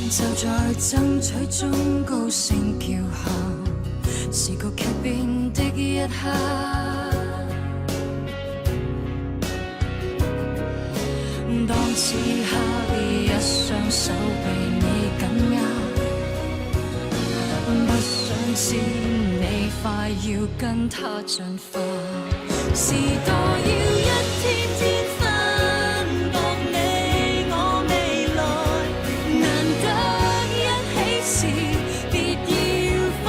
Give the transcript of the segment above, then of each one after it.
就在爭取中高聲叫喊，是個劇變的一刻。當此刻一雙手被你緊握，不想知你快要跟他進化，時代要一天天分薄你我未來，難得一起時別要放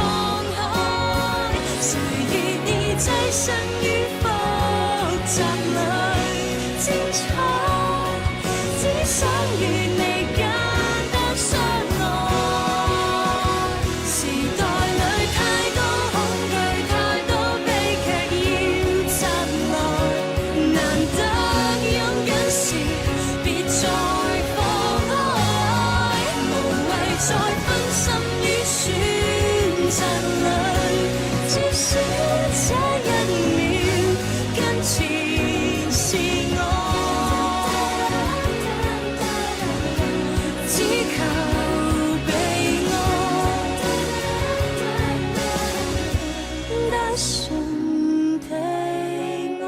開，誰願意躋身於複雜裏精彩，只想與你簡單相愛。時代裏太多恐懼，太多悲劇要襲來，難得擁緊時別再放開，無謂再分心於選擇裏，至少這一秒跟前是我。只求被愛，單純地愛。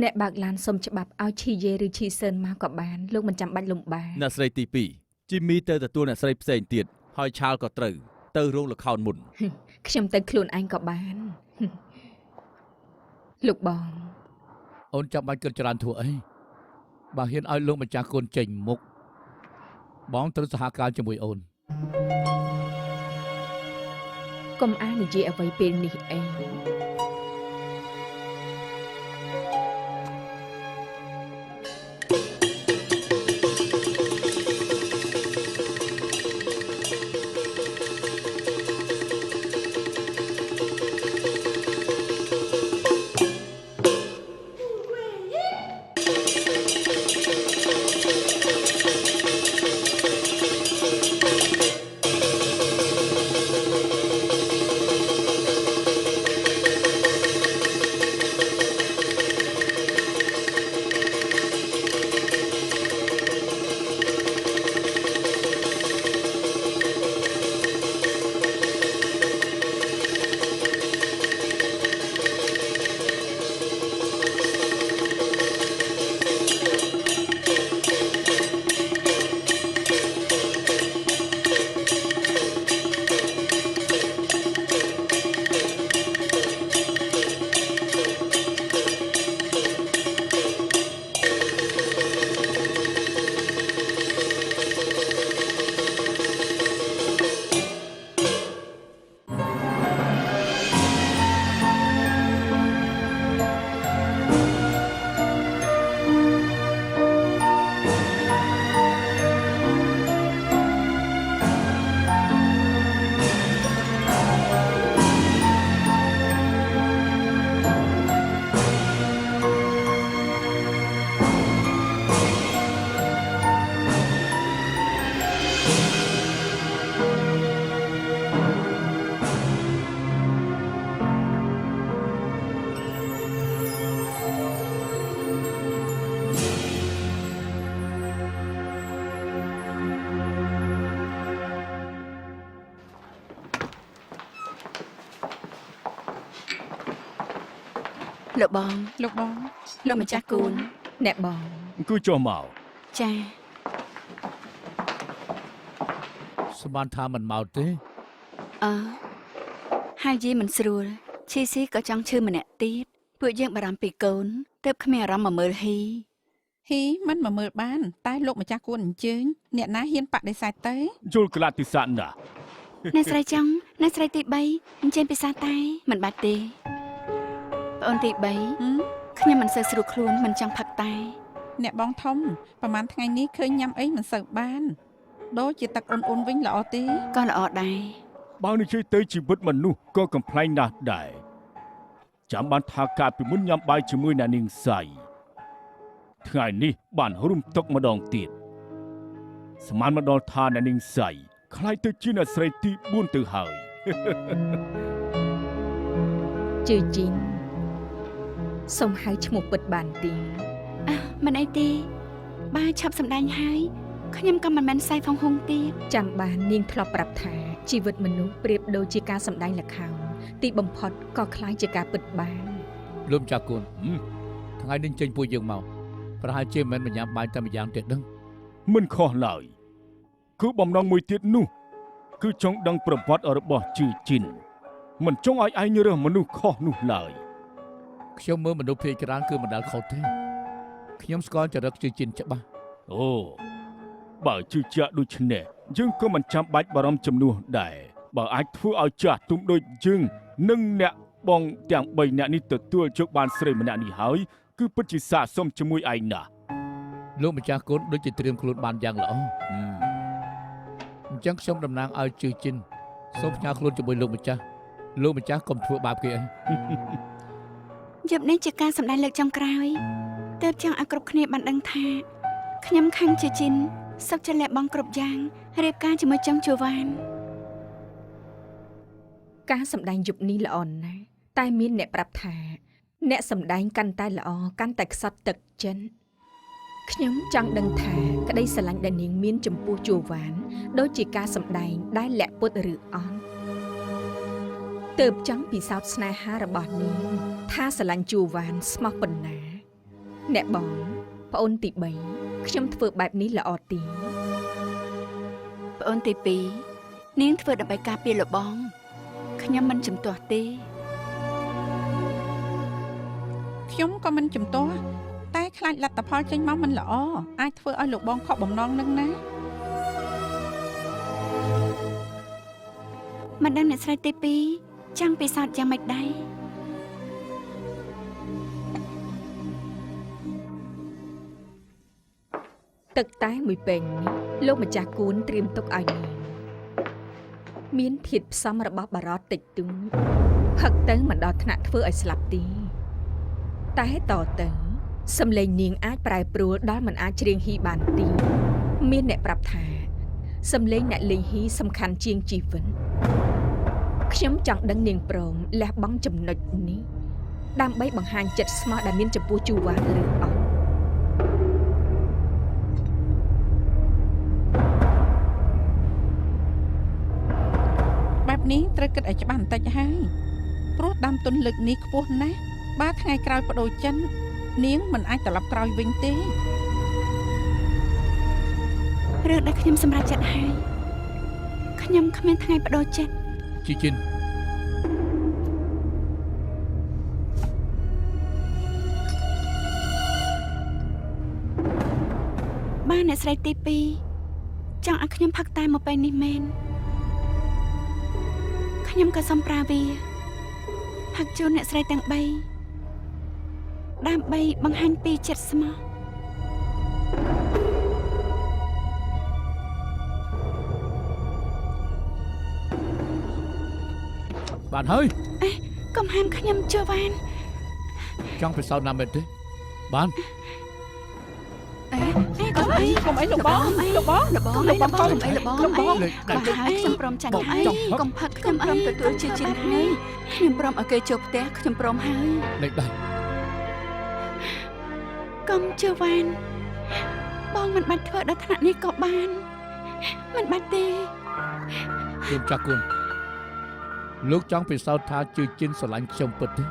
អ្នកបើកឡានសុំច្បាប់ឲ្យឈីយេឬឈីសិនមកក៏បានលោកមិនចាំបាច់លំបាក អ្នកស្រីទី2ជីមីទៅទទួលអ្នកស្រីផ្សេងទៀតហើយឆាលក៏ត្រូវទៅរោងល្ខោនមុន ខ្ញុំទៅខ្លួនឯងក៏បាន លោកបង អូនចាំបាច់គិតច្រើនធ្វើអីបើហ៊ានឲ្យលោកម្ចាស់កូនចេញមុខបងត្រូវសហការជាមួយអូនក ុំអានិយាយអ្វីពេលនេះអី លោកបង លោកបង លោកម្ចាស់គូនអ្នកបង អង្គុយចុះមក ចា សម្បានថាមិនមកទេ ហើយយាយមិនស្រួលឈីស៊ីក៏ចង់ឈឺម្នាក់ទៀតពួកយើងបារម្ភពីកូនទើបគ្មានអារម្មណ៍មកមើលហ៊ីមិនមកមើលបានតែលោកម្ចាស់គួរអញ្ជើញអ្នកណាហ៊ានបដិសេធទៅ យល់ក្លាតិសៈណាស់ អ្នកស្រីចង់អ្នកស្រីទី3អញ្ជើញពិសាតែមិនបាច់ទេប្អូនទី3ខ្ញុំមិនសូវស្រួលខ្លួនមិនចង់ផឹកតែអ្នកបងធំប្រហែលថ្ងៃនេះឃើញញ៉ាំអីមិនសូវបានដូចជាទឹកអ៊ុនវិញល្អទេក៏ល្អដែរ បើនិយាយទៅជីវិតមនុស្សក៏កំ pl ែងណាស់ដែរចាំបានថាកាលពីមុនញ៉ាំបាយជាមួយអ្នកនាងសៃថ្ងៃនេះបានរុំទុកម្ដងទៀតស្មានមកដល់ថាអ្នកនាងសៃខ្លាយទៅជាអ្នកស្រីទី4ទៅហើយ ជឺជីនសូមហៅឈ្មោះពិតបានទេ មិនអីទេបើឈប់សម្ដែងហើយខ្ញុំក៏មិនមែនសៃផុងហុងទៀត ចាំបាននាងធ្លាប់ប្រាប់ថាជីវិតមនុស្សប្រៀបដូចជាការសម្ដែងល្ខោនទីបំផុតក៏คล้ายជាការពិតបាន លោកម្ចាស់គុណថ្ងៃនេះចេញពួកយើងមកប្រហែលជាមិនមែនញ៉ាំបាយតែម្យ៉ាងទៀតដឹង មិនខុសឡើយគឺបំណងមួយទៀតនោះគឺចង់ដឹងប្រវត្តិរបស់ជឺជីនមិនចង់ឲ្យឯងរើសមនុស្សខុសនោះឡើយ ខ្ញុំមើលមនុស្សភាគច្រើនគឺមិនដែលខុសទេខ្ញុំស្គាល់ចរិតជឿជីនច្បាស់ អូបើជឿជាក់ដូចនេះយើងក៏មិនចាំបាច់បារម្ភចំនួនដែរបើអាចធ្វើឲ្យចាស់ទុំដូចយើងនិងអ្នកបងទាំង3នាក់នេះទទួលជោគបានស្រីម្នាក់នេះហើយគឺពិតជាស័ក្តិសមជាមួយឯងណាស់ លោកម្ចាស់គុណដូចជាត្រៀមខ្លួនបានយ៉ាងល្អអញ្ចឹងខ្ញុំតំណាងឲ្យជឿជីនសូមផ្ញើខ្លួនជាមួយលោកម្ចាស់កុំធ្វើបាបគេអី យប់នេះជាការសម្ដែងលើកចុងក្រោយទើបចង់ឲ្យគ្រប់គ្នាបានដឹងថាខ្ញុំខឹងជាជីនសុខចិត្តលះបង់គ្រប់យ៉ាងរៀបការជាមួយចុងជូវ៉ាន ការសម្ដែងយប់នេះល្អណាស់តែមានអ្នកប្រាប់ថាអ្នកសម្ដែងកាន់តែល្អកាន់តែខ្សត់ទឹកចិនខ្ញុំចង់ដឹងថាក្តីស្រឡាញ់ដែលនាងមានចំពោះជូវ៉ានដូចជាការសម្ដែងដែលលាក់ពុតឬអត់ទើបចង់ពិសោធន៍ស្នេហារបស់នាងថាស្រឡាញ់ជូវ៉ានស្មោះប៉ុណ្ណាអ្នកបងប្អូនទី3ខ្ញុំធ្វើបែបនេះល្អទេ ប្អូនទី2នាងធ្វើដើម្បីការពារលបងខ្ញុំមិនជំទាស់ទេ ខ្ញុំក៏មិនជំទាស់តែខ្លាចលទ្ធផលចេញមកមិនល្អអាចធ្វើឲ្យលោកបងខកបំណងនឹងណា មិនដឹងអ្នកស្រីទី2ចង់ពិសោធន៍យ៉ាងម៉េចដែរ ទឹកតែមួយពេងនេះលោកម្ចាស់គួនត្រៀមទុកឲ្យនាងមានធាតុផ្សំរបស់បារតតិចតួចផឹកទៅមិនដល់ថ្នាក់ធ្វើឲ្យស្លាប់ទេតែតទៅសំឡេងនាងអាចប្រែប្រួលដល់មិនអាចច្រៀងហ៊ីបានទេមានអ្នកប្រាប់ថាសំឡេងអ្នកលេងហ៊ីសំខាន់ជាងជីវិតខ្ញុំចង់ដឹងនាងព្រមលះបង់ចំណុចនេះដើម្បីបង្ហាញចិត្តស្មោះដែលមានចំពោះជូវ៉ានឬអត់ បែបនេះត្រូវគិតឲ្យច្បាស់បន្តិចហើយព្រោះដើមទុនលើកនេះខ្ពស់ណាស់បើថ្ងៃក្រោយបដូរចិននាងមិនអាចត្រឡប់ក្រោយវិញទេ រឿងដែលខ្ញុំសម្រេចចិត្តហើយខ្ញុំគ្មានថ្ងៃបដូរចិត្ត ជឿជីន បានអ្នកស្រីទី2ចង់ឲ្យខ្ញុំផឹកតែមកពេលនេះមែនខ្ញុំក៏សំប្រាវាផឹកជូនអ្នកស្រីទាំង3ដើម្បីបង្ហាញពីចិត្តស្មោះ បានហើយក ុំហាមខ្ញុំជូវ៉ាន ចង់ពិសោធន៍ណាស់មែនទេបាន កុំអី កុំអីលោកបងលោកបង លបងលបងកុំអីលបងកុំហើយខ្ញុំព្រមចាញ់ហើយកុំផឹកខ្ញុំព្រមទទួលជាជីនហើយខ្ញុំព្រមឲ្យគេចូលផ្ទះខ្ញុំព្រមហើយ លេខដែរ កុំជឿវ៉ានបងមិនបាច់ធ្វើដល់ថ្នាក់នេះក៏បានមិនបាច់ទេ លោកម្ចាស់គុណលោកចង់ពិសោធន៍ថាជឿជីនស្រឡាញ់ខ្ញុំពិតទេ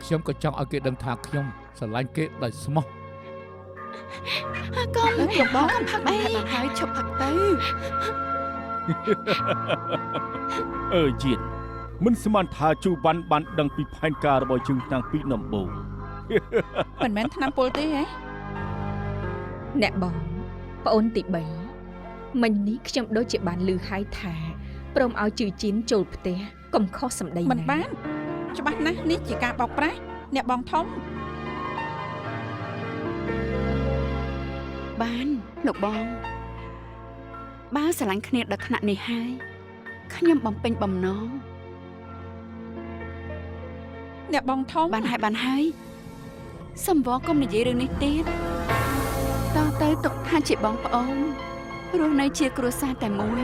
ខ្ញុំក៏ចង់ឲ្យគេដឹងថាខ្ញុំស្រឡាញ់គេដោយស្មោះ កុំលោកបងផឹកអីហើយឈប់ផឹកទៅ អើជីនមិនស្មានថាជូវ៉ាន់បានដឹងពីផែនការរបស់យើងតាំងពីដំបូង មិនមែនថ្នាំពុលទេហ៎ អ្នកបងប្អូនទី3មិញនេះខ្ញុំដូចជាបានឮហើយថាព្រមឲ្យជឺជីនចូលផ្ទះកុំខុសសម្ដី មិនបានច្បាស់ណាស់នេះជាការបោកប្រាស់អ្នកបងធំ បានលោកបងបើស្រឡាញ់គ្នាដល់ថ្នាក់នេះហើយខ្ញុំបំពេញបំណង អ្នកបងធំ បានហើយសំវរកុំនិយាយរឿងនេះទៀតតទៅទុកថាជាបងប្អូនរស់នៅជាគ្រួសារតែមួយ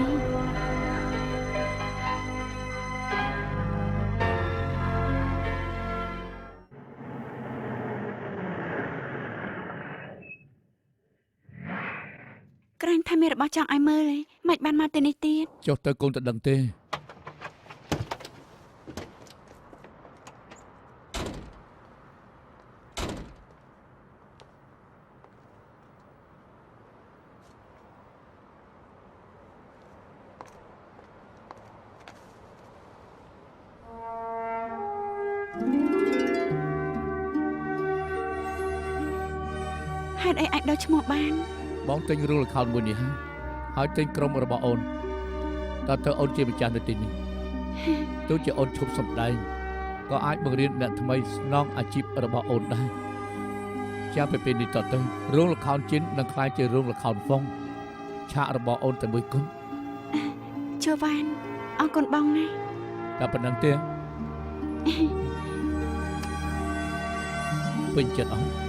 ក្រាញ់ថាមានរបស់ចង់ឲ្យមើលឯងមិនបានមកទៅនេះទៀត ចុះទៅកូនទៅដឹងទេ ហេតុអីអាចដល់ឈ្មោះបាន បងទិញរូលខោនមួយនេះហើយទិញក្រុមរបស់អូនតើទៅអូនជាម្ចាស់នៅទីនេះទោះជាអូនឈប់សម្ដែងក៏អាចបង្រៀនអ្នកថ្មីស្នងអាជីពរបស់អូនដែរចាប់ពីពេលនេះតទៅរូលខោនជិននឹងក្លាយជារូលខោនហ្វុងឆាករបស់អូនតែមួយគត់ ជួវ៉ាន់អរគុណបងណាស់ តែប៉ុណ្្នឹងទេពេញចិត្តអស់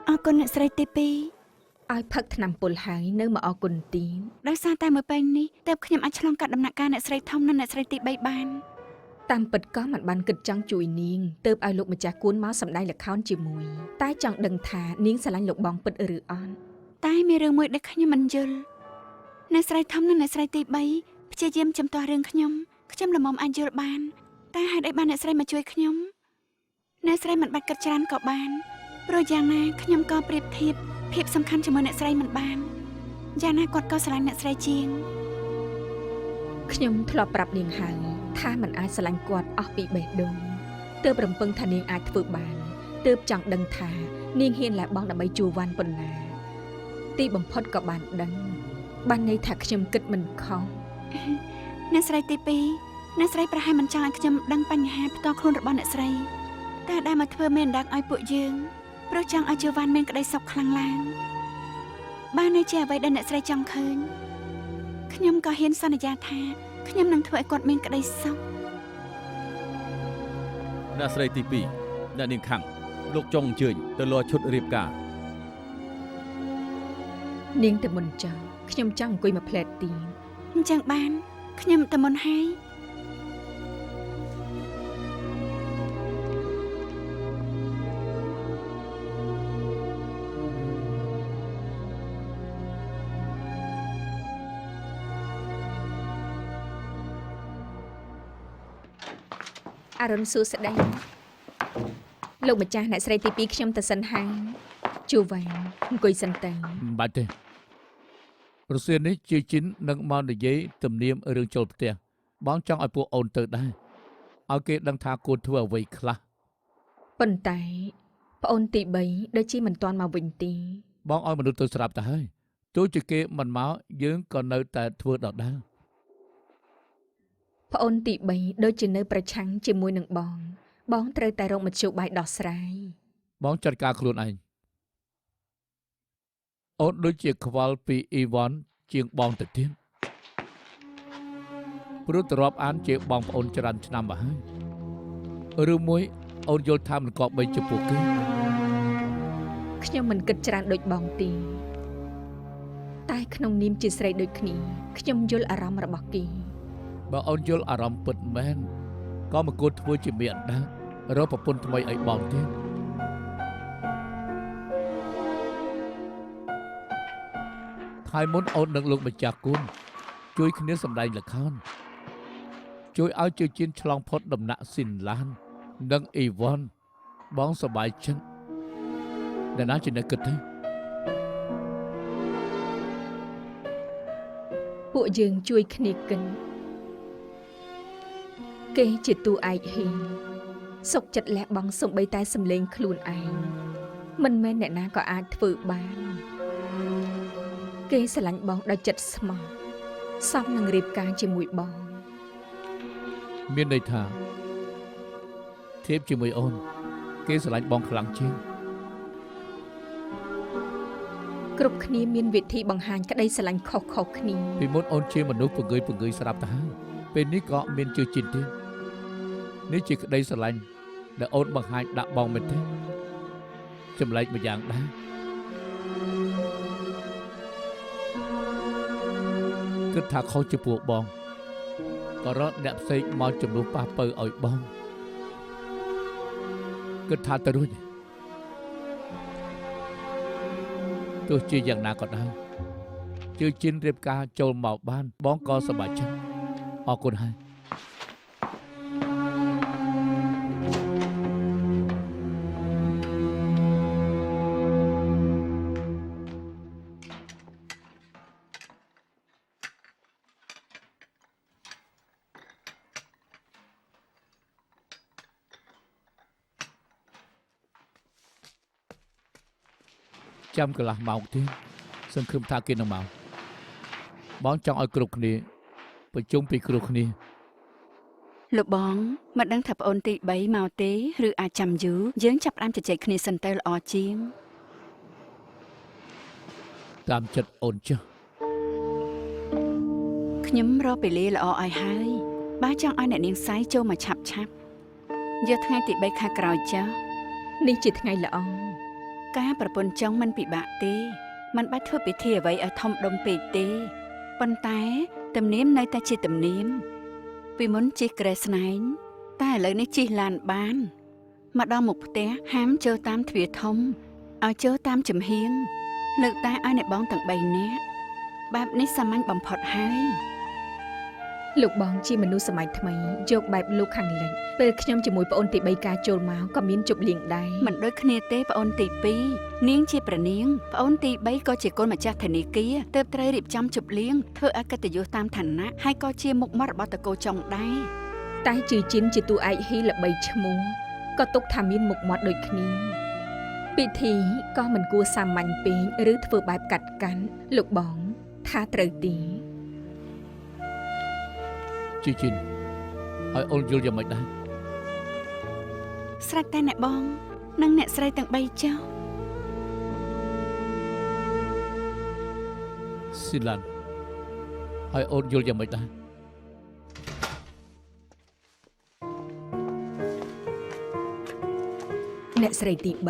អរគុណអ្នកស្រីទី2 ឲ្យផឹកថ្នាំពុលហើយនៅមកអរគុណទីន ដោយសារតែមួយពេញនេះទើបខ្ញុំអាចឆ្លងកាត់ដំណាក់កាលអ្នកស្រីធំនិងអ្នកស្រីទី3បាន តាមពិតក៏មិនបានគិតចង់ជួយនាងទើបឲ្យលោកម្ចាស់គួនមកសម្ដែងល្ខោនជាមួយតែចង់ដឹងថានាងស្រឡាញ់លោកបងពិតឬអត់ តែមានរឿងមួយដែលខ្ញុំមិនយល់អ្នកស្រីធំនិងអ្នកស្រីទី3ព្យាយាមចំទាស់រឿងខ្ញុំល្មមអាចយល់បានតែហេតុអីបានអ្នកស្រីមកជួយខ្ញុំអ្នកស្រីមិនបាច់គិតច្រើនក៏បានព្រោះយ៉ាងណាខ្ញុំក៏ប្រៀបធៀបភាពសំខាន់ជាមួយអ្នកស្រីមិនបានយ៉ាងណាគាត់ក៏ស្រឡាញ់អ្នកស្រីជាង ខ្ញុំធ្លាប់ប្រាប់នាងហើយថាមិនអាចស្រឡាញ់គាត់អស់ពីបេះដូងទើបរំពឹងថានាងអាចធ្វើបានទើបចង់ដឹងថានាងហ៊ានលះបង់ដើម្បីជួវ៉ាន់ប៉ុណ្ណាទីបំផុតក៏បានដឹងបានន័យថាខ្ញុំគិតមិនខុស អ្នកស្រីទី2អ្នកស្រីប្រហែលមិនចង់ឲ្យខ្ញុំដឹងបញ្ហាផ្ទាល់ខ្លួនរបស់អ្នកស្រីតែដែលមកធ្វើមានដាក់ឲ្យពួកយើងព្រោះចង់ឲ្យជូវ៉ាន់មានក្តីសុខខ្លាំងឡើងបានន័យជាអ្វីដែលអ្នកស្រីចង់ឃើញខ្ញុំក៏ហ៊ានសន្យាថាខ្ញុំនឹងធ្វើឲ្យគាត់មានក្តីសុខ អ្នកស្រីទី2អ្នកនាងខាងលោកចុងអញ្ជើញទៅលួឈុតរៀបការ នាងទៅមុនចង់ខ្ញុំចង់អង្គុយមកផ្លែតទី អញ្ចឹងបានខ្ញុំតែមុនហើយ អរុនសួស្ដីលោកម្ចាស់អ្នកស្រីទី2ខ្ញុំទៅសិនហើយជួវ៉ាន់អង្គុយសិនទៅ មិនបាច់ទេរសៀលនេះជាជិននឹងមកនិយាយទំនៀមរឿងចូលផ្ទះបងចង់ឲ្យពួកអូនទៅដែរឲ្យគេដឹងថាគួរធ្វើអ្វីខ្លះ ប៉ុន្តែប្អូនទី3ដូចជាមិនទាន់មកវិញទេ បងឲ្យមនុស្សទៅស្រាប់ទៅហើយទោះជាគេមិនមកយើងក៏នៅតែធ្វើដដែល ប្អូនទី3ដូចជានៅប្រឆាំងជាមួយនឹងបងត្រូវតែរកមធ្យោបាយដោះស្រាយ បងចាត់ការខ្លួនឯងអូនដូចជាខ្វល់ពីអ៊ីវ៉ាន់ជាងបងទៅទៀតព្រោះទ្របអានជាបងប្អូនច្រើនឆ្នាំមកហើយឬមួយអូនយល់ថាមិនក៏បីចំពោះគេ ខ្ញុំមិនគិតច្រើនដូចបងទេតែក្នុងនាមជាស្រីដូចគ្នាខ្ញុំយល់អារម្មណ៍របស់គេ បើអូនយល់អារម្មណ៍ពិតមែនក៏មិនគួរធ្វើជាមានអណ្ដាតរកប្រពន្ធថ្មីឲ្យបងទៀតថ្ងៃមុនអូននឹងលោកម្ចាស់គុណជួយគ្នាសម្ដែងល្ខោនជួយឲ្យជឿជៀនឆ្លងផុតដំណាក់ស៊ីនឡាននិងអ៊ីវ៉ាន់បងសប្បាយចិត្តដែលណាជាអ្នកគិតទេ ពួកយើងជួយគ្នាកិនគេជាតួឯកហ៊ីងសុកចិត្តលះបង់សំបីតែសម្លេងខ្លួនឯងមិនមែនអ្នកណាក៏អាចធ្វើបានគេស្រឡាញ់បងដោយចិត្តស្មោះសមនឹងរៀបការជាមួយបង មានន័យថាធៀបជាមួយអូនគេស្រឡាញ់បងខ្លាំងជាង គ្រប់គ្នាមានវិធីបង្ហាញក្តីស្រឡាញ់ខុសៗគ្នា ពីមុនអូនជាមនុស្សពង្រឹងស្រាប់ទៅហើយពេលនេះក៏មានជឿជិនទៀតនេះជាក្តីស្រឡាញ់ដែលអូនបង្ហាញដាក់បងមែនទេចម្លែកម្យ៉ាងដែរគិតថាខុសចំពោះបងក៏រត់អ្នកផ្សេងមកជំនួសប៉ះពៅឲ្យបងគិតថាទៅរួច ទោះជាយ៉ាងណាក៏ដោយជឿជិនរៀបការចូលមកបានបងក៏សប្បាយចិត្តអរគុណហើយ ចាំកន្លះម៉ោងទៀតសង្ឃឹមថាគេនឹងមកបងចង់ឲ្យគ្រប់គ្នាប្រជុំពីគ្រប់គ្នា លោកបងមិនដឹងថាប្អូនទី3មកទេឬអាចចាំយូរយើងចាប់ផ្ដើមជជែកគ្នាសិនទៅល្អជាង តាមចិត្តអូនចុះ ខ្ញុំរកពេលល្អឲ្យហើយបើចង់ឲ្យអ្នកនាងសៃចូលមកឆាប់យកថ្ងៃទី3ខែក្រោយចាស់ នេះជាថ្ងៃល្អ ការប្រពន្ធចង់មិនពិបាកទេมันបាច់ធ្វើពិធីអ្វីឲ្យធំដុំពេកទេប៉ុន្តែទំនៀមនៅតែជាទំនៀមពីមុនជិះក្រែស្នែងតែឥឡូវនេះជិះឡានបានមកដល់មុខផ្ទះហាមចូលតាមទ្វារធំឲ្យចូលតាមចំហៀងលើកតែឲ្យអ្នកបងទាំង3នាក់បែបនេះសាមញ្ញបំផុតហើយ លោកបងជាមនុស្សសម័យថ្មីយកបែបលោកខាងលិចពេលខ្ញុំជាមួយប្អូនទី3ការចូលមកក៏មានជប់លៀងដែរ មិនដូចគ្នាទេប្អូនទី2នាងជាប្រនាងប្អូនទី3ក៏ជាកូនម្ចាស់ធនាគារទើបត្រូវរៀបចំជប់លៀងធ្វើអកិត្តិយសតាមឋានៈហើយក៏ជាមុខមាត់របស់តកូចុងដែរ តែជឿជិនជាតួឯកហ៊ីល្បីឈ្មោះក៏ទុកថាមានមុខមាត់ដូចគ្នាពិធីក៏មិនគួរសាមញ្ញពេកឬធ្វើបែបកាត់កាន់លោកបងថាត្រូវទេ ជឿជិនឲ្យអូនយល់យ៉ាងម៉េចដែរ ស្រេចតែអ្នកបងនិងអ្នកស្រីទាំង3ចុះ ស៊ីឡានឲ្យអូនយល់យ៉ាងម៉េចដែរ អ្នកស្រីទី3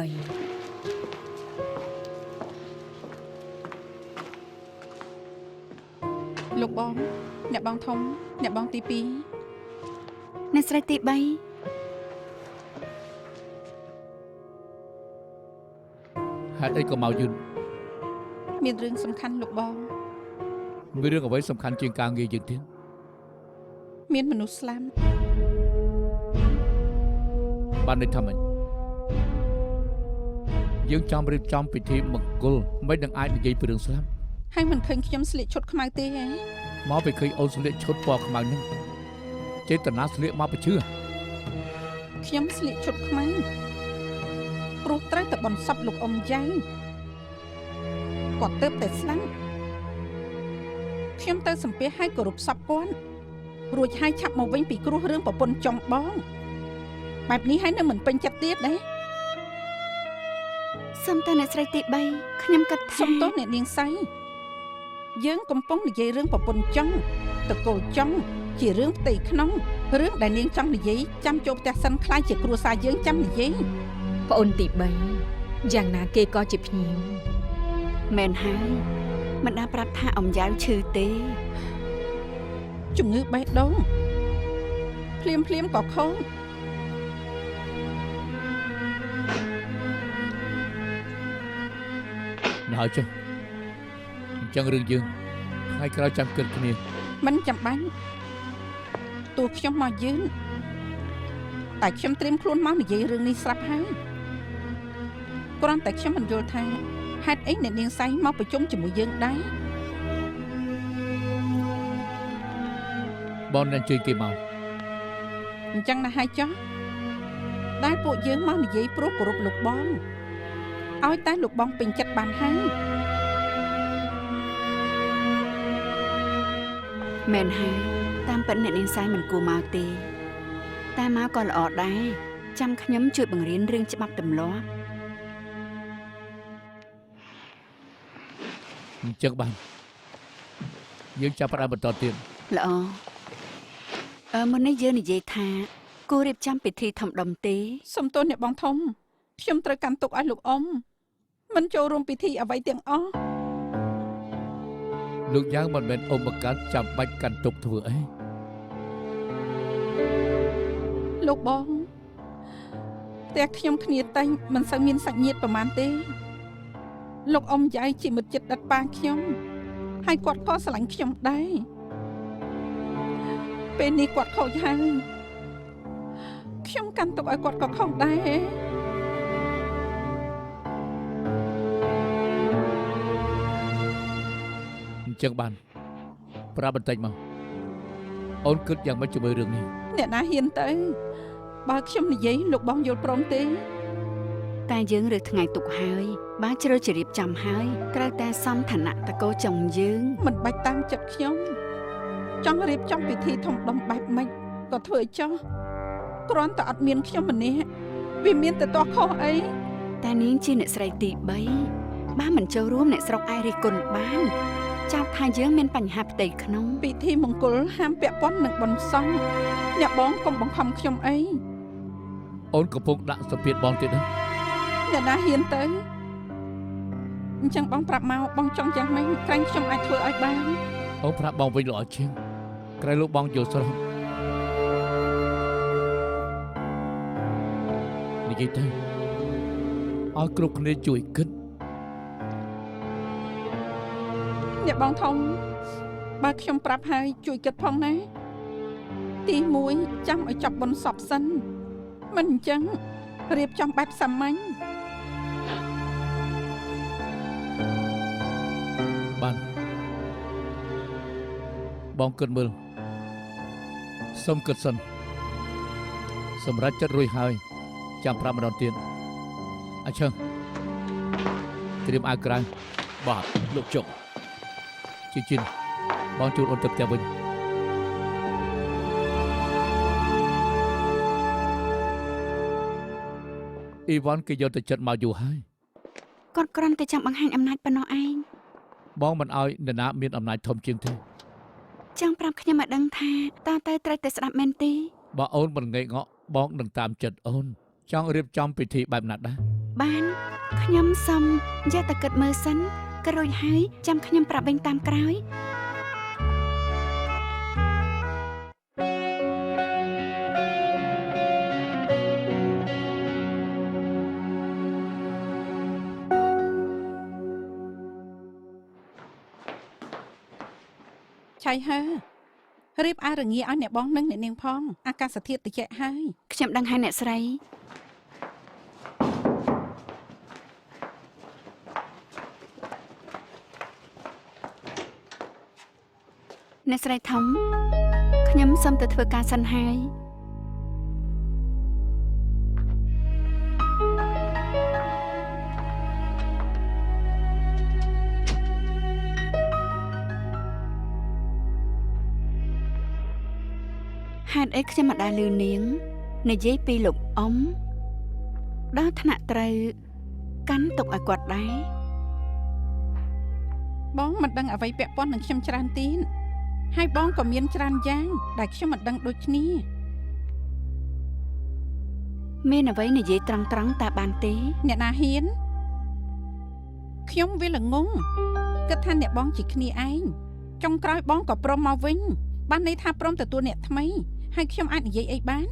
លោកបងអ្នកបងធំអ្នកបងទី អ្នកស្រីទី3 ហេតុអីក៏មកយឺន 2មានរឿងសំខាន់លោកបង មានរឿងអ្វីសំខាន់ជាងការងារយើងទៀត មានមនុស្សស្លាប់ បានន័យថាម៉េចយើងចង់រៀបចំពិធីមង្គលមិននឹងអាចនិយាយពីរឿងស្លាប់ ហើយមិនឃើញខ្ញុំស្លៀកឈុតខ្មៅទេហ៎ មកពេលឃើញអូនស្លៀកឈុតពណ៌ខ្មៅហ្នឹងចេតនាស្លៀកមកបញ្ជឿ ខ្ញុំស្លៀកឈុតខ្មៅព្រោះត្រូវតែបន្សពលោកអ៊ំយ៉ៅគាត់ទៅតែស្លាប់ខ្ញុំទៅសំពះឲ្យគោរពសពគាត់រួចហើយឆាប់មកវិញពីគ្រោះរឿងប្រពន្ធចង់បងបែបនេះហើយនៅមិនពេញចិត្តទៀតណា សុំតែអ្នកស្រីទី3ខ្ញុំគិតថា សុំទោសអ្នកនាងសៃយើងកំពុងនិយាយរឿងប្រពន្ធចង់តកូលចង់ជារឿងផ្ទៃក្នុងរឿងដែលនាងចង់និយាយចាំចូលផ្ទះសិនខ្លាចជាគ្រួសារយើងចាំនិយាយ ប្អូនទី3យ៉ាងណាគេក៏ជាភ្ញៀវ មែនហើយមិនដាប្រាប់ថាអ៊ំយ៉ៅឈឺទេ ជំងឺបេះដូងភ្លាមក៏ខូច នៅហើយចុះអញ្ចឹងរឿងយើងថ្ងៃក្រោយចាំគិតគ្នា មិនចាំបាច់ទោះខ្ញុំមកយឺនតែខ្ញុំត្រៀមខ្លួនមកនិយាយរឿងនេះស្រាប់ហើយគ្រាន់តែខ្ញុំមិនយល់ថាហេតុអីអ្នកនាងសៃមកប្រជុំជាមួយយើងដែរ បងនឹងជួយគេមក អញ្ចឹងណាស់ហើយចុះដែលពួកយើងមកនិយាយព្រោះគោរពលោកបងឲ្យតែលោកបងពេញចិត្តបានហើយ មែនហើយតាមពិតអ្នកនាងសៃមិនគួរមកទេតែមកក៏ល្អដែរចាំខ្ញុំជួយបង្រៀនរឿងច្បាប់ទម្លាប់ អញ្ចឹងបានយើងចាប់ផ្ដើមបន្តទៀត ល្អមុននេះយើងនិយាយថាគួររៀបចំពិធីធំដុំទេ សុំទោសអ្នកបងធំខ្ញុំត្រូវកាន់ទុកឲ្យលោកអ៊ំមិនចូលរួមពិធីអ្វីទាំងអស់ លោកយ៉ាងមិនមែនអ៊ំបង្កើតចាំបាច់កាន់ទុកធ្វើអី លោកបងផ្ទះខ្ញុំគ្នាតែងមិនសូវមានសាច់ញាតិប្រមាណទេ លោកអ៊ំយាយជាមិត្តចិត្តដិតប៉ាខ្ញុំហើយគាត់ក៏ស្រឡាញ់ខ្ញុំដែរពេលនេះគាត់ខូចហើយខ្ញុំកាន់ទុកឲ្យគាត់ក៏ខុសដែរ អញ្ចឹងបានប្រាប់បន្តិចមកអូនគិតយ៉ាងម៉េចជាមួយរឿងនេះ អ្នកណាហ៊ានទៅបើខ្ញុំនិយាយលោកបងយល់ព្រមទេ តែយើងរើសថ្ងៃទុកហើយបើជ្រើជ្រៀបចំហើយត្រូវតែសំឋានៈតកោចុងយើង មិនបាច់តាមចិត្តខ្ញុំចង់រៀបចំពិធីធំដុំបែបម៉េចក៏ធ្វើចោះគ្រាន់តែអត់មានខ្ញុំម្នាក់វាមានតែតោះខុសអី តែនាងជាអ្នកស្រីទី3បើមិនចូលរួមអ្នកស្រុកឯរិះគន់បានចាប់ថាយើងមានបញ្ហាផ្ទៃក្នុង ពិធីមង្គលហាមពាក់ព័ន្ធនឹងបុណ្យសង្ឃអ្នកបងកុំបង្ខំខ្ញុំអី អូនកំពុងដាក់សម្ពាធបងទៀតណា អ្នកណាហ៊ានទៅអញ្ចឹងបងប្រាប់មកបងចង់យ៉ាងម៉េចក្រែងខ្ញុំអាចធ្វើឲ្យបាន អូនប្រាប់បងវិញល្អជាងក្រែងលោកបងយល់ស្រុកនិយាយទៅឲ្យគ្រប់គ្នាជួយគិត អ្នកបងធំបើខ្ញុំប្រាប់ហើយជួយគិតផងណាទី1ចាំឲ្យចប់បុណ្យសពសិនមិនអញ្ចឹងរៀបចំបែបសាមញ្ញ បានបងគិតមើលសុំគិតសិនសម្រាប់ចិត្តរួចហើយចាំប្រាប់ម្ដងទៀតអញ្ចឹងត្រៀមអាវក្រៅ បាទលោកចុង ជាជិនបងជួលអូនទៅផ្ទះវិញអ៊ីវ៉ាន់គេយកទៅចិត្តមកយូរហើយ គាត់គ្រាន់តែចង់បង្ហាញអំណាចប៉ុណ្ណោះឯង បងមិនអោយនរណាមានអំណាចធំជាងទេ ចង់ប្រាប់ខ្ញុំឲ្យដឹងថាតើទៅត្រូវតែស្ដាប់មែនទេ បើអូនមិនងែកងក់បងនឹងតាមចិត្តអូនចង់រៀបចំពិធីបែបណាដែរ បានខ្ញុំសុំយកទៅគិតមើលសិនក៏រួចហើយចាំខ្ញុំប្រាប់វិញតាមក្រោយ ឆៃហើរៀបអារងាឲ្យអ្នកបងនិងអ្នកនាងផងអាកាសធាតុត្រជាក់ហើយ ខ្ញុំដឹងហើយអ្នកស្រីអ្នកស្រីធំខ្ញុំសុំទៅធ្វើការសិនហើយ ហេតុអីខ្ញុំមិនដែលឮនាងនិយាយពីលោកអ៊ំដល់ថ្នាក់ត្រូវកាន់ទុកឲ្យគាត់ដែរ បងមិនដឹងអ្វីពាក់ព័ន្ធនឹងខ្ញុំច្រើនទៀតហើយបងក៏មានច្រើនយ៉ាងដែលខ្ញុំមិនដឹងដូចគ្នា មានអ្វីនិយាយត្រង់ៗតើបានទេ អ្នកណាហ៊ានខ្ញុំវាល្ងងគិតថាអ្នកបងជាគ្នាឯងចុងក្រោយបងក៏ព្រមមកវិញបានន័យថាព្រមទទួលអ្នកថ្មីហើយខ្ញុំអាចនិយាយអីបាន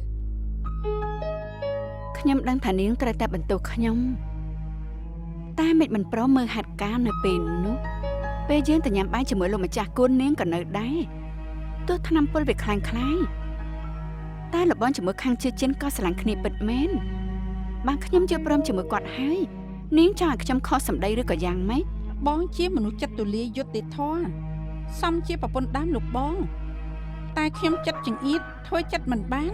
ខ្ញុំដឹងថានាងត្រូវតែបន្ទោសខ្ញុំតែមិនព្រមមើលហេតុការណ៍នៅពេលនោះពេលយើងទៅញ៉ាំបាយជាមួយលោកម្ចាស់គូននាងក៏នៅដែរទោះថ្នាំពុលវាខ្លាំងខ្លាយតែលបងជាមួយខាងជឿចិនក៏ស្រឡាញ់គ្នាពិតមែនបានខ្ញុំជឿព្រមជាមួយគាត់ហើយនាងចង់ឲ្យខ្ញុំខុសសម្ដីឬក៏យ៉ាងម៉េច បងជាមនុស្សចិត្តទូលាយយុត្តិធម៌សមជាប្រពន្ធដើមលោកបងតែខ្ញុំចិត្តចង្អៀតធ្វើចិត្តមិនបាន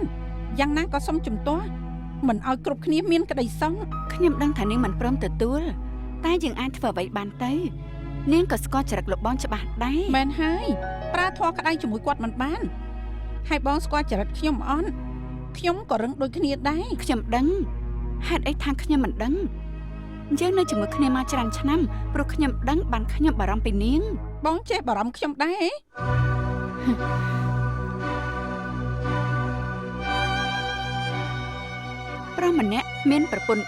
យ៉ាងណាក៏សុំជំទាស់មិនឲ្យគ្រប់គ្នាមានក្តីសង្ឃ ខ្ញុំដឹងថានាងមិនព្រមទទួលតែយើងអាចធ្វើអ្វីបានទៅនាងក៏ស្គាល់ចរិតលោកបងច្បាស់ដែរ មែនហើយប្រាធរក្តីជាមួយគាត់មិនបានហើយបងស្គាល់ចរិតខ្ញុំអត់ខ្ញុំក៏រឹងដូចគ្នាដែរ ខ្ញុំដឹងហេតុអីថាខ្ញុំមិនដឹងយើងនៅជាមួយគ្នាមកច្រើនឆ្នាំព្រោះខ្ញុំដឹងបានខ្ញុំបារម្ភពីនាង បងចេះបារម្ភខ្ញុំដែរ ប្រុសម្នាក់មានប្រពន្ធ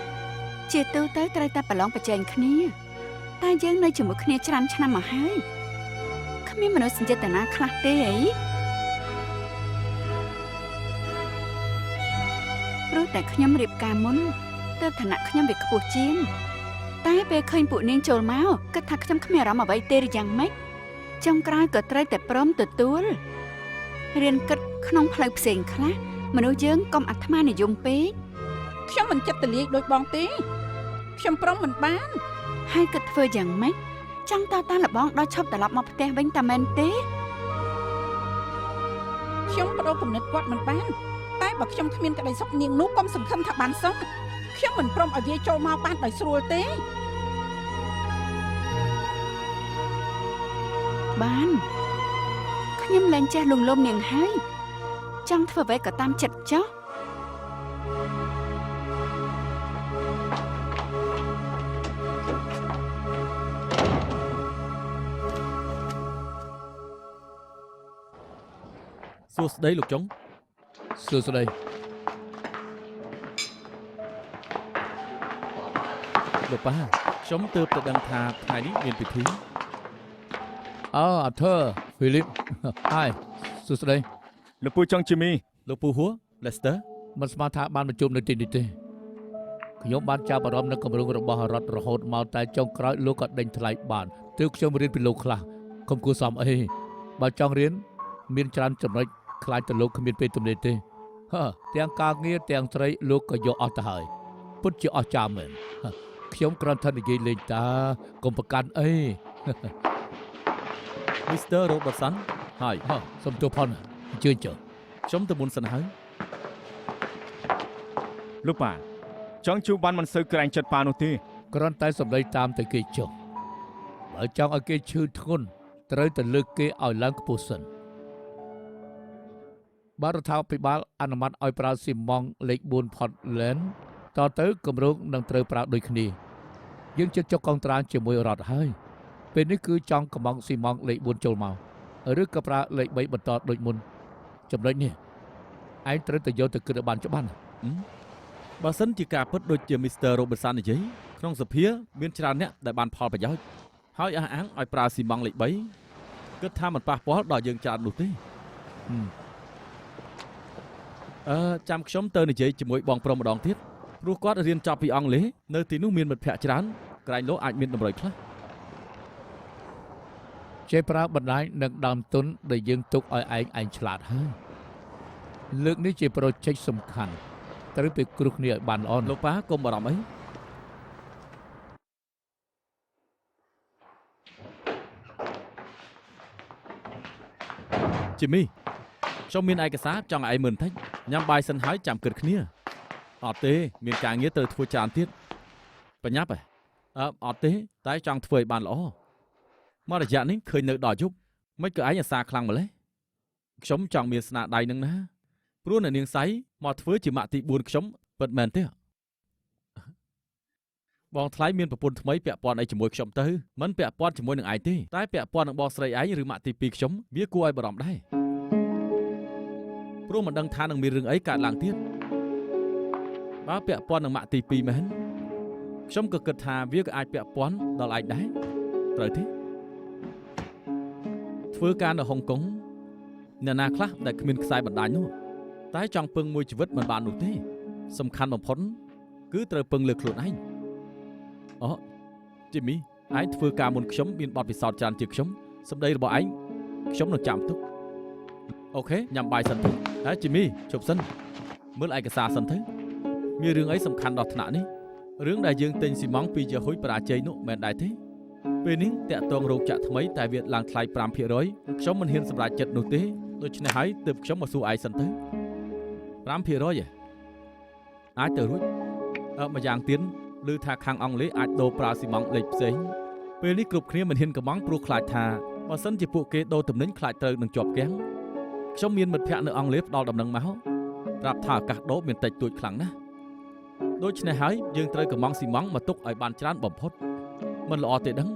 3ជាទូទៅត្រូវតែប្រឡងប្រជែងគ្នាតែយើងនៅជាមួយគ្នាច្រើនឆ្នាំមកហើយគ្មានមនុស្សសញ្ចេតនាខ្លះទេអីព្រោះតែខ្ញុំរៀបការមុនទើបឋានៈខ្ញុំវាខ្ពស់ជាង តែពេលឃើញពួកនាងចូលមកគិតថាខ្ញុំគ្មានអារម្មណ៍អ្វីទេឬយ៉ាងម៉េចចុងក្រោយក៏ត្រូវតែព្រមទទួលរៀនគិតក្នុងផ្លូវផ្សេងខ្លះមនុស្សយើងកុំអាត្មានិយមពេក ខ្ញុំមិនចិត្តទលាយដូចបងទេខ្ញុំព្រមមិនបាន ហើយគិតធ្វើយ៉ាងម៉េចចង់តតាលបងដល់ឈប់ត្រឡប់មកផ្ទះវិញតាមែនទេ ខ្ញុំបដូរគំនិតគាត់មិនបានតែបើខ្ញុំគ្មានក្តីសុខនាងនោះកុំសង្ឃឹមថាបានសុខខ្ញុំមិនព្រមឲ្យវាចូលមកបានដោយស្រួលទេ បានខ្ញុំលែងចេះលងលំនាងហើយចង់ធ្វើអ្វីក៏តាមចិត្តចុះ សួស្តីលោកចុង សួស្តី លោកប៉ាខ្ញុំទើបតែដឹងថាថ្ងៃនេះមានពិធី អូអាធើហ្វីលីប ហើយសួស្តី លោកពូចង់ជីមី លោកពូហួរ Lester មិនស្មានថាបានមកជួបនៅទីនេះទេខ្ញុំបានចាប់អារម្មណ៍នឹងគម្រោងរបស់រដ្ឋរហូតមកតែចុងក្រោយលោកក៏ដេញថ្លៃបានទើបខ្ញុំរៀនពីលោកខ្លះកុំគួរសមអីបើចង់រៀនមានច្រើនចំណុចខ្លាចទៅលោកគ្មានពេលទំនេរទេទាំងការងារទាំងស្រីលោកក៏យកអស់ទៅហើយពិតជាអស្ចារ្យមែនខ្ញុំគ្រាន់តែនិយាយលេងតាកុំប្រកាន់អី Mr. Robertson ហើយ សុំទោសផងអញ្ជើញចុះ ខ្ញុំទៅមុនសិនហើយ លោកប៉ាចង់ជួបបានមិនសូវក្រែងចិត្តប៉ានោះទេ គ្រាន់តែសម្ដីតាមតែគេចុះបើចង់ឲ្យគេឈឺធ្ងន់ត្រូវតែលើកគេឲ្យឡើងខ្ពស់សិនបរដ្ឋាភិបាលអនុម័តឲ្យប្រើស៊ីម៉ង់លេខ4 Portland តទៅគម្រោងនឹងត្រូវប្រើដូចគ្នាយើងជិតចុះកងត្រាជាមួយរដ្ឋហើយពេលនេះគឺចង់កំងស៊ីម៉ង់លេខ4ចូលមកឬក៏ប្រើលេខ3បន្តដូចមុនចំណុចនេះឯងត្រូវតែយកទៅគិតឲ្យបានច្បាស់ណា បើសិនជាការពិតដូចជា Mr. Robertson និយាយក្នុងសភាមានច្រើនអ្នកដែលបានផលប្រយោជន៍ហើយអះអាងឲ្យប្រើស៊ីម៉ង់លេខ3គិតថាមិនប៉ះពាល់ដល់យើងច្រើននោះទេចាំខ្ញុំទៅនិយាយជាមួយបងប្រុសម្ដងទៀតព្រោះគាត់រៀនចប់ពីអង់គ្លេសនៅទីនោះមានមិត្តភ័ក្តិច្រើនក្រែងលោអាចមានតម្រុយខ្លះ ចេះប្រើបណ្ដាញនឹងដើមទុនដែលយើងទុកឲ្យឯងឆ្លាតហើយលើកនេះជាប្រូជែកសំខាន់ត្រូវពីគ្រោះគ្នាឲ្យបានល្អ លោកប៉ាកុំបារម្ភអីជីមីខ្ញុំមានឯកសារចង់ឲ្យឯងមើលបន្តិចញ៉ាំបាយសិនហើយចាំគិតគ្នាអត់ទេមានការងារត្រូវធ្វើច្រើនទៀតបញ្ញាប់ហ៎អត់ទេតែចង់ធ្វើឲ្យបានល្អមករយៈនេះឃើញនៅដល់យប់មិនក៏ឯងអាសាខ្លាំងម្ល៉េះខ្ញុំចង់មានស្នាដៃនឹងណាព្រោះអ្នកនាងសៃមកធ្វើជាម៉ាក់ទី4ខ្ញុំពិតមែនទេបងថ្លៃមានប្រពន្ធថ្មីពាក់ព័ន្ធអីជាមួយខ្ញុំទៅមិនពាក់ព័ន្ធជាមួយនឹងឯងទេតែពាក់ព័ន្ធនឹងបងស្រីឯងឬម៉ាក់ទី2ខ្ញុំវាគួរឲ្យបារម្ភដែរព្រោះមិនដឹងថានឹងមានរឿងអីកើតឡើងទៀតបើពាក់ព័ន្ធនឹងម៉ាក់ទី2មែនខ្ញុំក៏គិតថាវាក៏អាចពាក់ព័ន្ធដល់ឯងដែរត្រូវទេធ្វើការនៅហុងកុងអ្នកណាខ្លះដែលគ្មានខ្សែបណ្ដាញនោះតែចង់ពឹងមួយជីវិតមិនបាននោះទេសំខាន់បំផុតគឺត្រូវពឹងលើខ្លួនឯងអូជីមីឯងធ្វើការមុនខ្ញុំមានបទពិសោធន៍ច្រើនជាងខ្ញុំសម្ដីរបស់ឯងខ្ញុំនឹងចាំទុកអូខេញ៉ាំបាយសិនទៅហើយជីមីជប់សិនមើលឯកសារសិនទៅមានរឿងអីសំខាន់ដល់ថ្នាក់នេះរឿងដែលយើងទិញស៊ីម៉ង់ពីជាហ៊ុយបរាជ័យនោះមែនដែរទេពេលនេះតាក់ទងរោងចក្រថ្មីតែវាឡើងថ្លៃ 5% ខ្ញុំមិនហ៊ានសម្រេចចិត្តនោះទេដូច្នេះហើយទើបខ្ញុំមកសួរឯងសិនទៅ 5% អាចទៅរួចម្យ៉ាងទៀតឮថាខាងអង់គ្លេសអាចដូរប្រើស៊ីម៉ង់លេខផ្សេងពេលនេះគ្រប់គ្នាមិនហ៊ានកំងព្រោះខ្លាចថាបើសិនជាពួកគេដូរទំនិញខ្លាចត្រូវនឹងជាប់គាំងខ្ញុំមានមិត្តភ័ក្តិនៅអង់គ្លេសផ្ដល់ដំណឹងមកប្រាប់ថាឱកាសដូរមានតិចតួចខ្លាំងណាស់ដូច្នេះហើយយើងត្រូវកំងស៊ីម៉ង់មកទុកឲ្យបានច្រើនបំផុតមិនល្អទេដឹង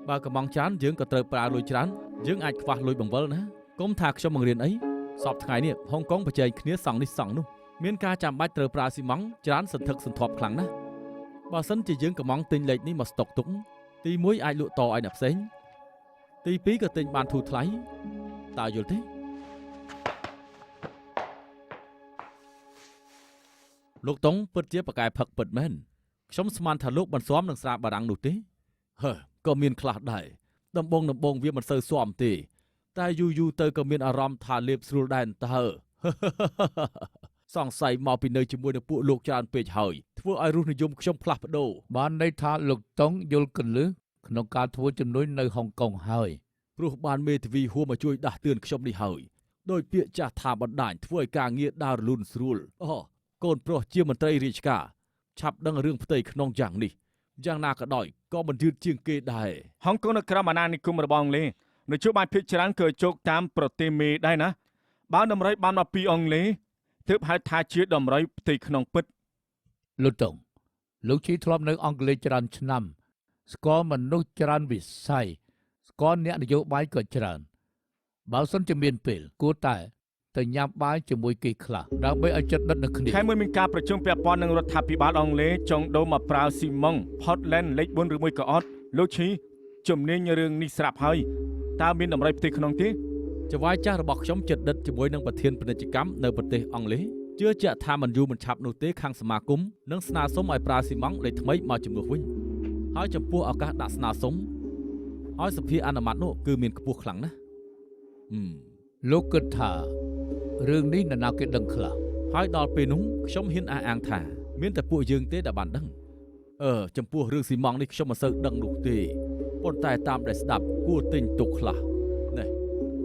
បើកំងច្រើនយើងក៏ត្រូវប្រើលុយច្រើនយើងអាចខ្វះលុយបង្វិលណាកុំថាខ្ញុំបង្រៀនអីសពថ្ងៃនេះហុងកុងប្រជែងគ្នាសង់នេះសង់នោះមានការចាំបាច់ត្រូវប្រើស៊ីម៉ង់ច្រើនសន្ធឹកសន្ធាប់ខ្លាំងណាស់បើសិនជាយើងកំងទិញលេខនេះមកស្តុកទុកទី1អាចលក់តឲ្យអ្នកផ្សេងទី2ក៏ទិញបានធូរថ្លៃតើយល់ទេលោកតុងពិតជាប្រកែផឹកពិតមែន ខ្ញុំស្មានថាលោកមិនស៊ាំនឹងស្រាបារាំងនោះទេក៏មានខ្លះដែរដំបងវាមិនសូវស៊ាំទេតែយូរទៅក៏មានអារម្មណ៍ថាលេបស្រួលដែរតើសង្ស័យមកពីនៅជាមួយនឹងពួកលោកច្រើនពេកហើយធ្វើឲ្យរសនិយមខ្ញុំផ្លាស់ប្ដូរ បានន័យថាលោកតុងយល់កន្លឹះក្នុងការធ្វើជំនួយនៅហុងកុងហើយ ព្រោះបានមេធាវីហួរមកជួយដាស់តឿនខ្ញុំនេះហើយដោយពាក្យចាស់ថាបណ្ដាញធ្វើឲ្យការងារដើររលូនស្រួលកូនប្រុសជាមន្ត្រីរាជការឆាប់ដឹងរឿងផ្ទៃក្នុងយ៉ាងនេះយ៉ាងណាក៏ដោយក៏មិនយឺតជាងគេដែរ ហុងកុងនៅក្រោមអាណានិគមរបស់អង់គ្លេសនយោបាយភាគច្រើនក៏ជោគតាមប្រទេសមេដែរណាបើដំរីបានមកពីអង់គ្លេសទើបហៅថាជាដំរីផ្ទៃក្នុងពិត លោកតុងលោកជីធ្លាប់នៅអង់គ្លេសច្រើនឆ្នាំស្គាល់មនុស្សច្រើនវិស័យស្គាល់អ្នកនយោបាយក៏ច្រើនបើសិនជាមានពេលគួរតែទៅញ៉ាំបាយជាមួយគេខ្លះដើម្បីឲ្យចិត្តដិតនៅគ្នា ខែមួយមានការប្រជុំពាក់ព័ន្ធនឹងរដ្ឋាភិបាលអង់គ្លេសចង់ដូរមកប្រើស៊ីម៉ុង Portland លេខ4ឬមួយក៏អត់លោកឈីជំនាញរឿងនេះស្រាប់ហើយតើមានដំរីផ្ទៃក្នុងទេ ចៅហ្វាយចាស់របស់ខ្ញុំចិត្តដិតជាមួយនឹងប្រធានពាណិជ្ជកម្មនៅប្រទេសអង់គ្លេសជឿជាក់ថាមិនយូរមិនឆាប់នោះទេខាងសមាគមនឹងស្នើសុំឲ្យប្រើស៊ីម៉ង់លេខថ្មីមកជំនួសវិញហើយចំពោះឱកាសដាក់ស្នើសុំឲ្យសភាអនុម័តនោះគឺមានខ្ពស់ខ្លាំងណាស់លោកគិតថារឿងនេះនរណាគេដឹងខ្លះ ហើយដល់ពេលនោះខ្ញុំហ៊ានអះអាងថាមានតែពួកយើងទេដែលបានដឹងចំពោះរឿងស៊ីម៉ង់នេះខ្ញុំមិនសូវដឹងនោះទេប៉ុន្តែតាមដែលស្ដាប់គួរទិញទុកខ្លះនេះ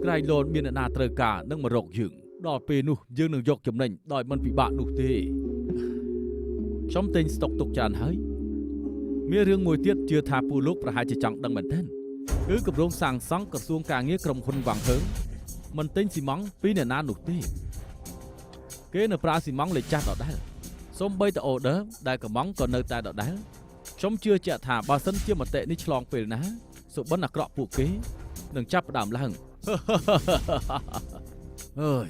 ក្រៃលោនមានអ្នកណាត្រូវការនឹងមករកយើងដល់ពេលនោះយើងនឹងយកចំណេញដោយមិនពិបាកនោះទេខ្ញុំទិញស្តុកទុកច្រើនហើយមានរឿងមួយទៀតជឿថាពួកលោកប្រហែលជាចង់ដឹងមែនទែនគឺគម្រោងសាងសង់ក្រសួងការងារក្រុមហ៊ុនវ៉ាងហឺងមិនទិញស៊ីម៉ង់ពីអ្នកណានោះទេគេនៅប្រើស៊ីម៉ង់លេខចាស់ដដែលសូម្បីតែអូដឺដែលកំងក៏នៅតែដដែលខ្ញុំជឿជាក់ថាបើសិនជាមតិនេះឆ្លងពេលណាសុបិនអាក្រក់ពួកគេនឹងចាប់ផ្ដើមឡើងអើយ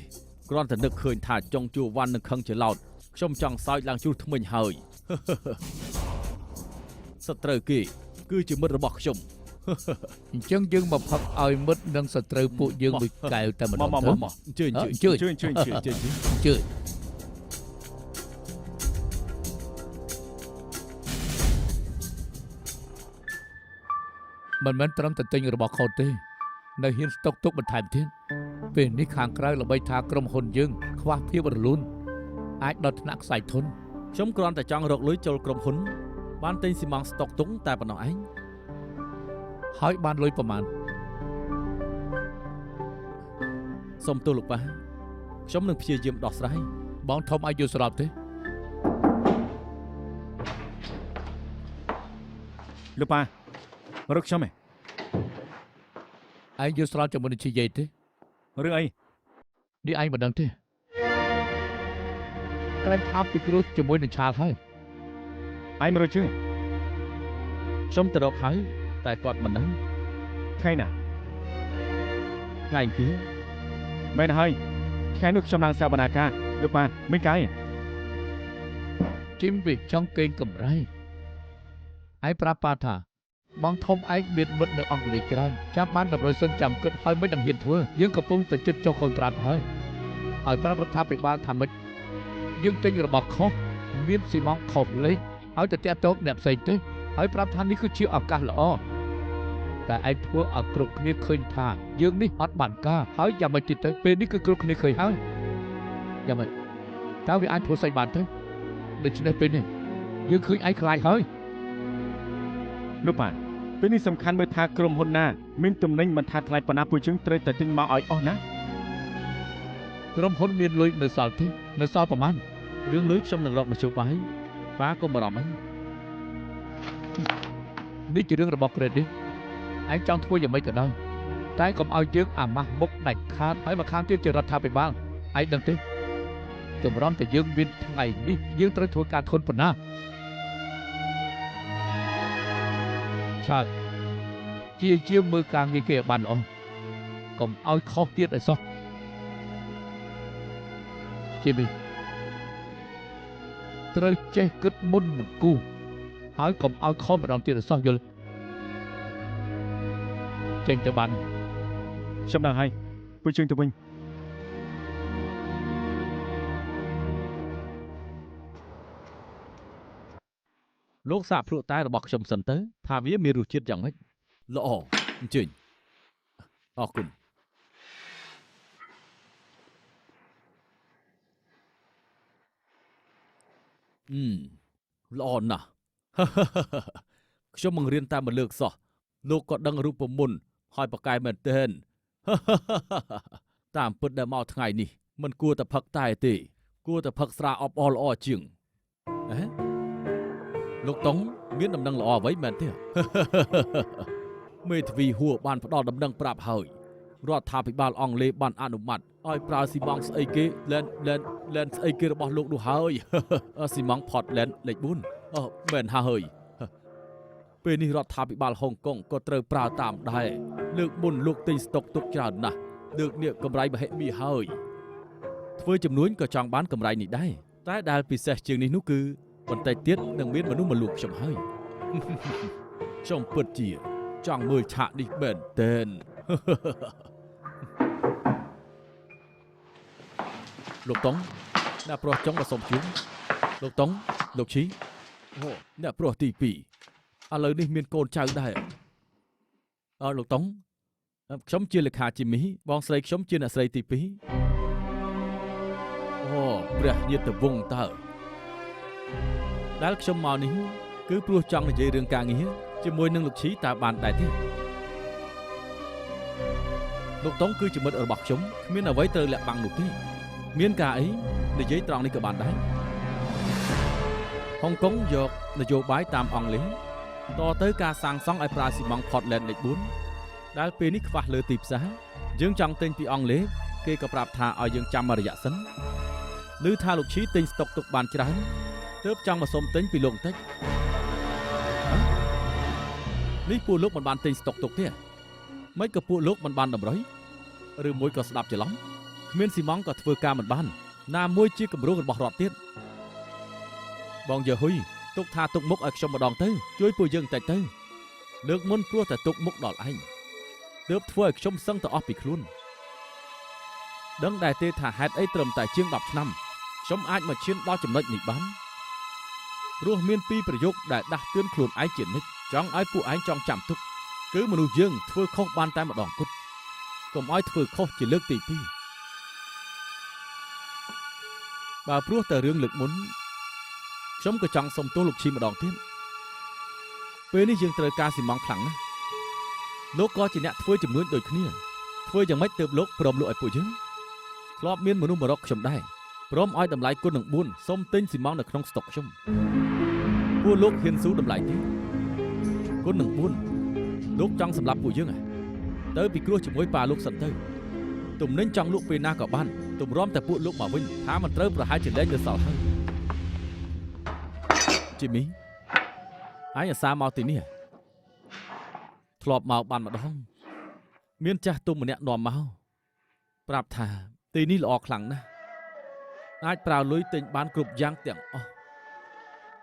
គ្រាន់តែនឹកឃើញថាចុងជួវ៉ាន់នឹងខឹងច្រឡោតខ្ញុំចង់សើចឡើងជ្រុះថ្មិញហើយសត្រូវគេគឺជាមិត្តរបស់ខ្ញុំ អញ្ចឹងយើងមកផឹកឲ្យមិត្តនិងសត្រូវពួកយើងមួយកែវតែម្ដងទៅ ជឿ មិនមែនត្រឹមតែទិញរបស់ខុសទេនៅហ៊ានស្តុកទុកបន្ថែមទៀតពេលនេះខាងក្រៅល្បីថាក្រុមហ៊ុនយើងខ្វះភាពរលូនអាចដល់ថ្នាក់ខ្សែធន ខ្ញុំគ្រាន់តែចង់រកលុយចូលក្រុមហ៊ុនបានទិញស៊ីម៉ង់ស្តុកទុកតែប៉ុណ្ណោះឯង ហើយបានលុយប្រមាណ សូមទោសលោកប៉ាខ្ញុំនឹងព្យាយាមដោះស្រាយ បងធំឲ្យយល់ស្របទេ លោកប៉ារកខ្ញុំឯង ឯងយល់ស្របជាមួយនឹងជីយាយទេ រឿងអី នេះឯងមិនដឹងទេក្រែងថាពីគ្រោះជាមួយនឹងឆាលហើយ ឯងមករកជើង ខ្ញុំទៅរកហើយតែគាត់មិនដឹង ថ្ងៃណា ថ្ងៃkia មែនហើយថ្ងៃនោះខ្ញុំឡើងសាវនាការលោកប៉ាមិនកាយ ជីមវិចង់កេងកម្រៃឯងប្រាប់ប៉ាថាបងធំឯងមានមិត្តនៅអង់គ្លេសច្រើនចាំបានតម្រូវសិនចាំគិតហើយមិនដឹងហ៊ានធ្វើយើងកំពុងតែចិត្តចុះកុនត្រាតហើយប្រាប់រដ្ឋាភិបាលថាម៉េចយើងទិញរបស់ខុសមានស៊ីម៉ង់ខុសលេខឲ្យទៅតាក់ទងអ្នកផ្សេងទេហើយប្រាប់ថានេះគឺជាឱកាសល្អតែឯងធ្វើឲ្យគ្រប់គ្នាឃើញថាយើងនេះអត់បានការហើយយ៉ាងម៉េចទៀតទៅពេលនេះគឺគ្រប់គ្នាឃើញហើយយ៉ាងម៉េចតើវាអាចធ្វើស្អីបានទៅដូច្នេះពេលនេះយើងឃើញឯងខ្លាចហើយ លោកប៉ាពេលនេះសំខាន់មើលថាក្រុមហ៊ុនណាមានទំនិញមិនថាថ្លៃប៉ុណ្ណាពួកយើងត្រូវតែទិញមកឲ្យអស់ណា ក្រុមហ៊ុនមានលុយនៅសល់ទេនៅសល់ប្រហែល រឿងលុយខ្ញុំនឹងរកមធ្យោបាយប៉ាកុំបារម្ភអី នេះជារឿងរបស់ credit ឯងចង់ធ្វើយ៉ាងម៉េចក៏ដោយតែកុំឲ្យយើងអាម៉ាស់មុខដាច់ខាតហើយមកខាងទៀតជារដ្ឋាភិបាលឯងដឹងទេតម្រាំតែយើងមានថ្ងៃនេះយើងត្រូវធ្វើការធន់ប៉ុណ្ណាឆាតជាមើលការងារគេឲ្យបានល្អកុំឲ្យខុសទៀតឲ្យសោះជាមីត្រូវចេះគិតមុននឹងគូហើយកុំឲ្យខុសម្ដងទៀតឲ្យសោះយល់ចេញទៅបាន ខ្ញុំដឹងហើយពួកយើងទៅវិញ លោកសាកភ្លក់តែរបស់ខ្ញុំសិនទៅថាវាមានរសជាតិយ៉ាងម៉េចល្អអញ្ជើញអរគុណល្អណាស់ ខ្ញុំបង្រៀនតែមួយលើកសោះលោកក៏ដឹងរូបមន្តហើយប្រកែមែនទែន តាមពិតដែលមកថ្ងៃនេះមិនគួរតែផឹកតែទេគួរតែផឹកស្រាអបអរល្អជាងលោកតុងមានដំណឹងល្អអ្វីមែនទេ មេធាវីហួរបានផ្ដល់ដំណឹងប្រាប់ហើយរដ្ឋាភិបាលអង់គ្លេសបានអនុម័តឲ្យប្រើស៊ីម៉ង់ស្អីគេឡែនស្អីគេរបស់លោកនោះហើយ ស៊ីម៉ង់ផតឡែនលេខ4មែនហើយ ពេលនេះរដ្ឋាភិបាលហុងកុងក៏ត្រូវប្រើតាមដែរលើកមុនលោកទិញស្តុកទុកច្រើនណាស់លើកនេះកម្រៃមហិមាហើយធ្វើចំនួនក៏ចង់បានកម្រៃនេះដែរតែដែលពិសេសជាងនេះនោះគឺបន្តិចទៀតនឹងមានមនុស្សមកលួចខ្ញុំហើយ ខ្ញុំពិតជាចង់មើលឆាកនេះមែនទែន លោកតុងអ្នកប្រុសចុងមកសុំជូនលោកតុងលោកឈីអូអ្នកប្រុសទី2ឥឡូវនេះមានកូនចៅដែរលោកតុងខ្ញុំជាលេខាជីមីបងស្រីខ្ញុំជាអ្នកស្រីទី2អូព្រះញាតិវង្សតើដែលខ្ញុំមកនេះគឺព្រោះចង់និយាយរឿងការងារជាមួយនឹងលោកឈីតើបានដែរទេលោកតុងគឺជាមិត្តរបស់ខ្ញុំគ្មានអ្វីត្រូវលាក់បាំងនោះទេមានការអីនិយាយត្រង់នេះក៏បានដែរហុងកុងយកនយោបាយតាមអង់គ្លេសតទៅការសាងសង់ឲ្យប្រើស៊ីម៉ង់ផតឡែនលេខ4ដែលពេលនេះខ្វះលើទីផ្សារយើងចង់ទិញពីអង់គ្លេសគេក៏ប្រាប់ថាឲ្យយើងចាំមួយរយៈសិនឮថាលោកឈីទិញស្តុកទុកបានច្រើនទើបចង់មកសុំទិញពីលោកបន្តិចនេះពួកលោកមិនបានទិញស្តុកទុកទេមិនក៏ពួកលោកមិនបានតម្រុយឬមួយក៏ស្ដាប់ច្រឡំគ្មានស៊ីម៉ង់ក៏ធ្វើការមិនបានណាមួយជាគម្រោងរបស់រដ្ឋទៀតបងយើហ៊ុយទុកថាទុកមុខឲ្យខ្ញុំម្ដងទៅជួយពួកយើងតិចទៅលើកមុនព្រោះតែទុកមុខដល់ឯងទើបធ្វើឲ្យខ្ញុំសឹងទៅអស់ពីខ្លួនដឹងដែរទេថាហេតុអីត្រឹមតែជាង10ឆ្នាំខ្ញុំអាចមកឈានដល់ចំណុចនេះបានព្រោះមានពីរប្រយោគដែលដាស់តឿនខ្លួនឯងជានិច្ចចង់ឲ្យពួកឯងចងចាំទុកគឺមនុស្សយើងធ្វើខុសបានតែម្ដងគត់កុំឲ្យធ្វើខុសជាលើកទី2បើព្រោះតែរឿងលើកមុនខ្ញុំក៏ចង់សុំទោសលោកឈីម្ដងទៀតពេលនេះយើងត្រូវការស៊ីម៉ង់ខ្លាំងណាស់លោកក៏ជាអ្នកធ្វើចំនួនដូចគ្នាធ្វើយ៉ាងម៉េចទើបលោកព្រមលក់ឲ្យពួកយើងធ្លាប់មានមនុស្សមករកខ្ញុំដែរព្រមឲ្យតម្លៃគុណនឹង4សុំទិញស៊ីម៉ង់នៅក្នុងស្តុកខ្ញុំពួកលោកហ៊ានស៊ូតម្លៃទេគុណនឹង4លោកចង់សម្លាប់ពួកយើងទៅពីគ្រោះជាមួយប៉ាលោកសិនទៅទំនិញចង់លក់ពេលណាក៏បានទម្រាំតែពួកលោកមកវិញថាមិនត្រូវប្រហែលជាលែងលើសល់ហើយជីមីអញអាសាមកទីនេះធ្លាប់មកបានម្ដងមានចាស់ទុំម្នាក់នាំមកប្រាប់ថាទីនេះល្អខ្លាំងណាស់អាចប្រើលុយទិញបានគ្រប់យ៉ាងទាំងអស់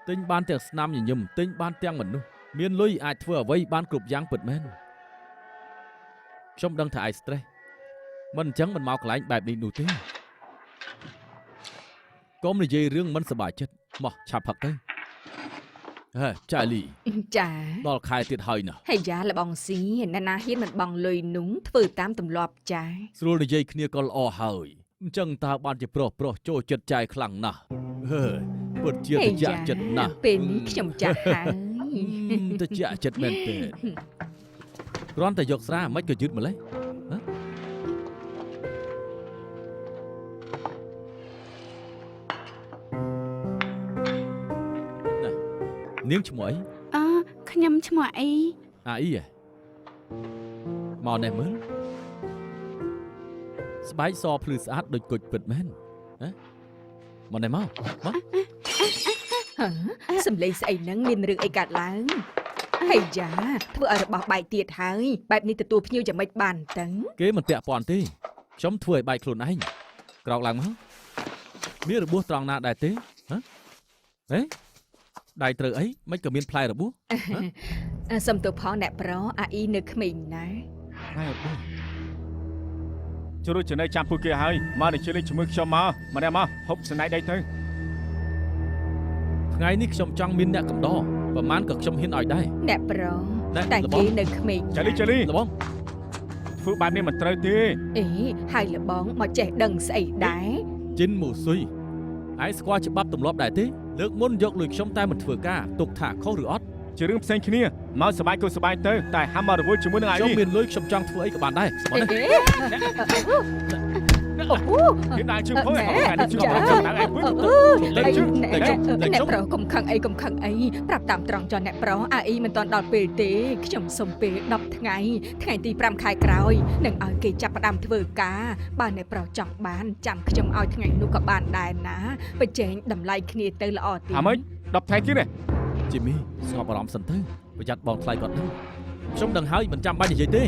ទិញបានទាំងស្នាមញញឹមទិញបានទាំងមនុស្សមានលុយអាចធ្វើអ្វីបានគ្រប់យ៉ាងពិតមែនខ្ញុំដឹងថាឯង stress មិនអញ្ចឹងមិនមកកន្លែងបែបនេះនោះទេកុំនិយាយរឿងមិនសប្បាយចិត្តមកឆាប់ផឹកទៅចាលីចាដល់ខែទៀតហើយណាហើយយ៉ាលបងស៊ីណានាហ៊ានមិនបងលុយនោះធ្វើតាមទម្លាប់ចាស្រួលនិយាយគ្នាក៏ល្អហើយអញ្ចឹងតើបានជាប្រុសចូលចិត្តចាយខ្លាំងណាស់ពិតជាត្រជាក់ចិត្តណាស់ពេលនេះខ្ញុំចាស់ហើយត្រជាក់ចិត្តមែនទេគ្រាន់តែយកស្រាមិនក៏យឺតម្លេះនាងឈ្មោះអីខ្ញុំឈ្មោះអីអីមកនេះមើលស្បែកសភ្លឺស្អាតដូចគុជពិតមែនមកនេះមកសំលេងស្អីហ្នឹងមានរឿងអីកើតឡើងហើយយ៉ាធ្វើឲ្យរបស់បែកទៀតហើយបែបនេះទទួលភ្ញៀវយ៉ាងម៉េចបានតឹងគេមិនពាក់ព័ន្ធទេខ្ញុំធ្វើឲ្យបែកខ្លួនឯងក្រោកឡើងមកមានរបួសត្រង់ណាដែរទេដៃត្រូវអីមិនក៏មានផ្លែរបួសសុំទោសផងអ្នកប្រុសអាអ៊ីនៅក្មេងណាផ្លែរបួសជួយចំណេះចាំពួកគេហើយមកនិយាយជាមួយខ្ញុំមកម្នាក់មកហូបស្នៃដៃទៅថ្ងៃនេះខ្ញុំចង់មានអ្នកកំដរ ប្រហែលក៏ខ្ញុំហ៊ានឲ្យដែរ អ្នកប្រុស ណែ តែ លប គេ ង នៅក្មេង ចាលីចាលី លបង ធ្វើបែបនេះមិនត្រូវទេ អេហើយលបងមកចេះដឹងស្អីដែរ ជីនមូស៊ុយឯងស្គាល់ច្បាប់ទម្លាប់ដែរទេលើកមុនយកលុយខ្ញុំតែមិនធ្វើការទុកថាខុសឬអត់ ជារឿងផ្សេងគ្នាមកសบายក៏សบายទៅតែហាំមករវល់ជាមួយនឹងឯ ខ្ញុំ ង មានលុយខ្ញុំចង់ធ្វើអីក៏បានដែរស្មោះ អេ ណា អូអូ គេដាក់ជើងផុយហើយគេជើង ចា ផុយទៅដល់ឯងវិញ អី ជើង អ្នកប្រុសកុំខឹងអីប្រាប់តាមត្រង់ចុះអ្នកប្រុសអាអ៊ីមិនទាន់ដល់ពេលទេខ្ញុំសុំពេល10ថ្ងៃថ្ងៃទី5ខែក្រោយនឹងឲ្យគេចាប់ផ្ដើមធ្វើការបើអ្នកប្រុសចង់បានចាំខ្ញុំឲ្យថ្ងៃនោះក៏បានដែរណាបញ្ចេញតម្លៃគ្នាទៅល្អទៀត អាម៉េច10ថ្ងៃទៀតទេ ជីមីស្ងប់អារម្មណ៍សិនទៅប្រយ័ត្នបងថ្លៃគាត់ហ្នឹងខ្ញុំដឹងហើយមិនចាំបាច់និយាយទេ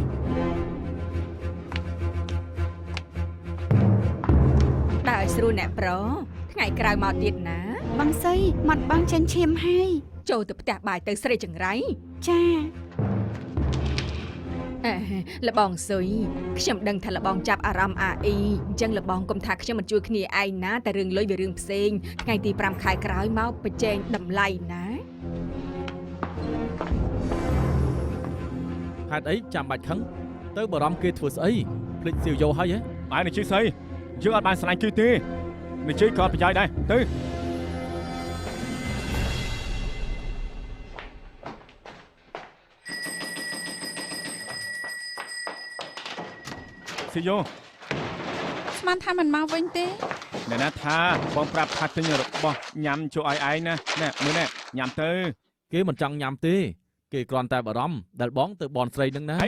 ដើរឲ្យស្រួលអ្នកប្រុសថ្ងៃក្រោយមកទៀតណា បងស្រីមាត់បងចាញ់ឈាមហើយ ចូលទៅផ្ទះបាយទៅស្រីចង្រៃ ចា លបងសុយខ្ញុំដឹងថាលបងចាប់អារម្មណ៍អាអ៊ីអញ្ចឹងលបងកុំថាខ្ញុំមិនជួយគ្នាឯងណាតែរឿងលុយវារឿងផ្សេងថ្ងៃទី5ខែក្រោយមកបញ្ចេញតម្លៃណា ហេតុអីចាំបាច់ខឹងទៅបារម្ភគេធ្វើស្អីភ្លេចសៀវយោហើយហ៎ បាយនេះជិះស្អីយើងអត់បានស្រឡាញ់គេទេនេះជិះក៏អត់ប្រយោជន៍ដែរទៅស៊ីយោ ស្មានថាមិនមកវិញទេ អ្នកណាថាបងប្រាប់ថាទិញរបស់ញ៉ាំជួយឲ្យឯងណាណែមើលណែញ៉ាំទៅ គេមិនចង់ញ៉ាំទេគេគ្រាន់តែបារម្ភដែលបងទៅបនស្រីនឹងណា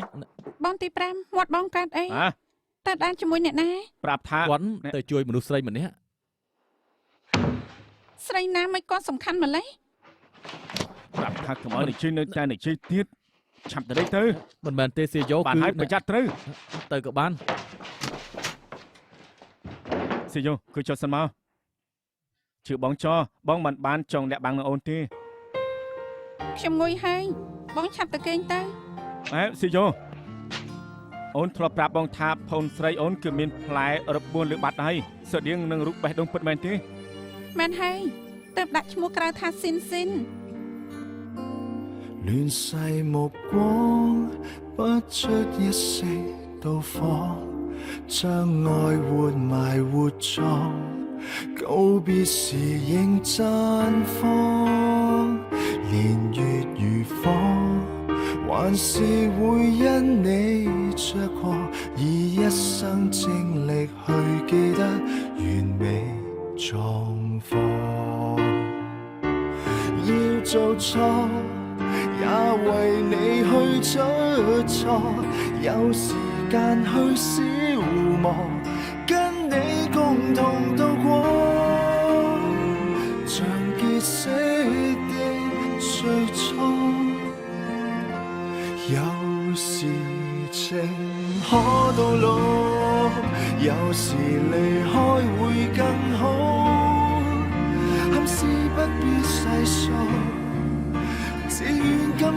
បងទី5វត្តបងកើតអី ហ៎ តើបានជាមួយអ្នកណា ប្រាប់ថា គាត់ទៅជួយមនុស្សស្រីម្នាក់ ស្រីណាមិនគាត់សំខាន់ម្ល៉េះ ប្រាប់ថាកុំឲ្យនិយាយនៅតែនិយាយទៀតឆាប់ទៅនេះទៅ មិនមែនទេសៀវយោ បាន គឺ ហើយប្រយ័ត្នត្រូវ ទៅក៏បាន ស៊ីយោគឺចុះសិនមកជឿបងចោបងមិនបានចង់លាក់បាំងនៅអូនទេ ខ្ញុំងុយហើយបងឆាប់ទៅគេងទៅ អេស៊ីយោអូនធ្លាប់ប្រាប់បងថាផូនស្រីអូនគឺមានផ្លែរបួនលើបាត់ហើយស្តៀងនឹងរូបបេះដូងពិតមែនទេ មែនហើយទើបដាក់ឈ្មោះក្រៅថាស៊ីនស៊ីន 亂世目光，不出一息到訪，將愛活埋活葬，告別時仍綻放，年月如火，還是會因你着過，以一生精力去記得完美狀況，要做錯。也為你去出錯，有時間去消磨，跟你共同度過，像結識的最初，有時情可到老，有時離開會更好，憾事不必細數。只願今